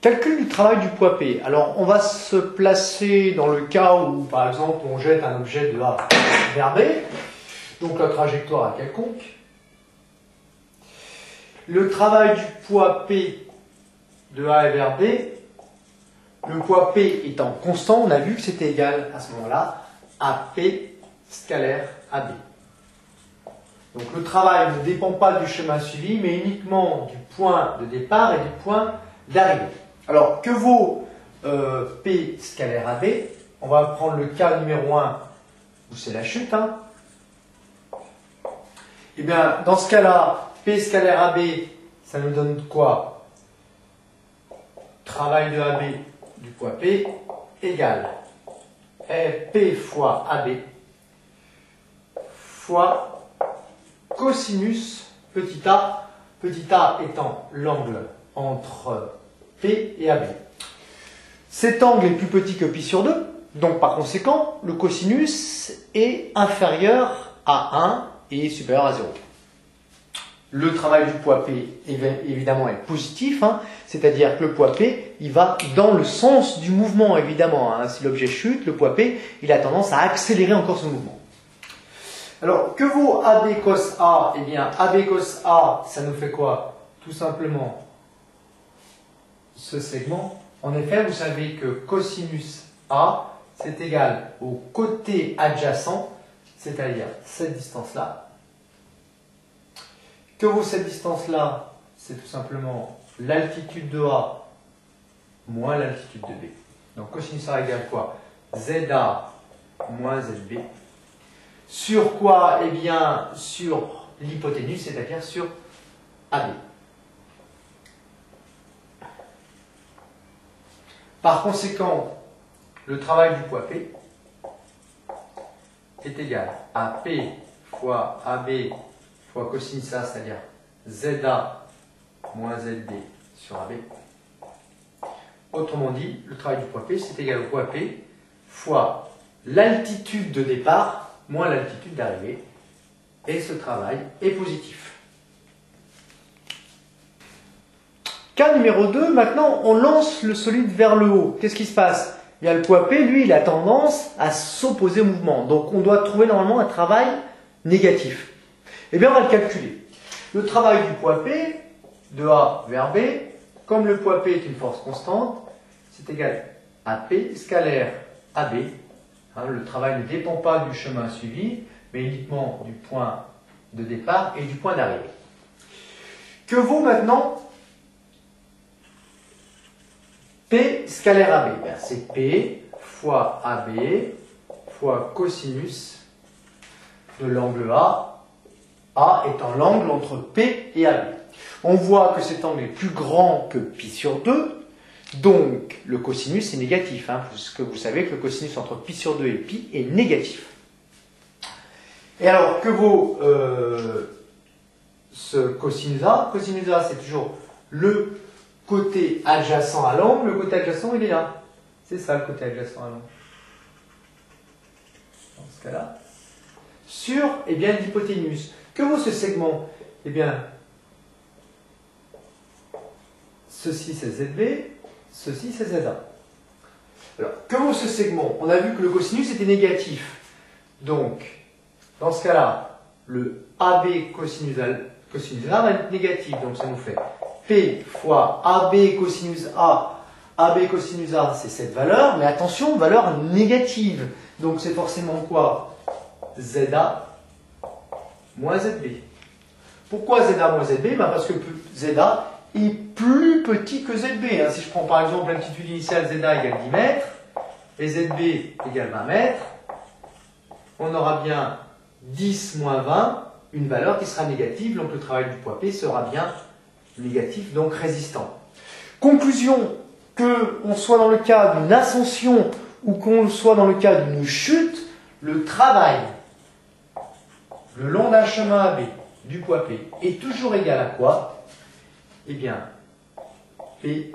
Calcul du travail du poids P. Alors, on va se placer dans le cas où, par exemple, on jette un objet de A vers B. Donc, la trajectoire est quelconque. Le travail du poids P de A vers B, le poids P étant constant, on a vu que c'était égal à ce moment-là à P scalaire AB. Donc, le travail ne dépend pas du chemin suivi, mais uniquement du point de départ et du point d'arrivée. Alors, que vaut P scalaire AB? On va prendre le cas numéro 1, où c'est la chute. Et bien, dans ce cas-là, P scalaire AB, ça nous donne quoi? Travail de AB du poids P égale P fois AB fois cosinus petit a étant l'angle entre P et AB. Cet angle est plus petit que pi sur 2, donc par conséquent, le cosinus est inférieur à 1 et supérieur à 0. Le travail du poids P, évidemment, est positif, c'est-à-dire que le poids P, il va dans le sens du mouvement, évidemment. Si l'objet chute, le poids P, il a tendance à accélérer encore son mouvement. Alors, que vaut AB cos A? Eh bien, AB cos A, ça nous fait quoi? Tout simplement ce segment. En effet, vous savez que cosinus A, c'est égal au côté adjacent, c'est-à-dire cette distance-là. Que vaut cette distance-là? C'est tout simplement l'altitude de A moins l'altitude de B. Donc cosinus A égale quoi? ZA moins ZB. Sur quoi? Eh bien, sur l'hypoténuse, c'est-à-dire sur AB. Par conséquent, le travail du poids P est égal à P fois AB fois cosinus A, c'est-à-dire ZA moins ZB sur AB. Autrement dit, le travail du poids P, c'est égal au poids P fois l'altitude de départ moins l'altitude d'arrivée. Et ce travail est positif. Cas numéro 2, maintenant on lance le solide vers le haut. Qu'est-ce qui se passe? Bien, le poids P, lui, il a tendance à s'opposer au mouvement. Donc on doit trouver normalement un travail négatif. Eh bien, on va le calculer. Le travail du poids P, de A vers B, comme le poids P est une force constante, c'est égal à P scalaire AB. Le travail ne dépend pas du chemin suivi, mais uniquement du point de départ et du point d'arrivée. Que vaut maintenant P scalaire AB? C'est P fois AB fois cosinus de l'angle A étant l'angle entre P et AB. On voit que cet angle est plus grand que pi sur 2, donc le cosinus est négatif, puisque vous savez que le cosinus entre pi sur 2 et pi est négatif. Et alors, que vaut ce cosinus A? Cosinus A, c'est toujours le côté adjacent à l'angle. Le côté adjacent, il est là. C'est ça, le côté adjacent à l'angle. Dans ce cas-là. Sur, l'hypoténuse. Que vaut ce segment? Eh bien, ceci c'est ZB, ceci c'est ZA. Alors, que vaut ce segment? On a vu que le cosinus était négatif. Donc, dans ce cas-là, le AB cosinus A va être négatif. Donc, ça nous fait P fois AB cosinus A. AB cosinus A, c'est cette valeur. Mais attention, valeur négative. Donc, c'est forcément quoi? ZA moins ZB. Pourquoi ZA moins ZB? Parce que ZA est plus petit que ZB. Si je prends par exemple l'altitude initiale ZA égale 10 mètres et ZB égale 20 mètres, on aura bien 10 moins 20, une valeur qui sera négative, donc le travail du poids P sera bien négatif, donc résistant. Conclusion, qu'on soit dans le cas d'une ascension ou qu'on soit dans le cas d'une chute, le travail le long d'un chemin AB du poids P est toujours égal à quoi? Eh bien, P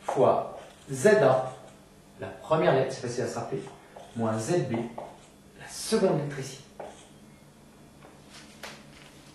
fois ZA, la première lettre, c'est facile à se rappeler, moins ZB, la seconde lettre ici.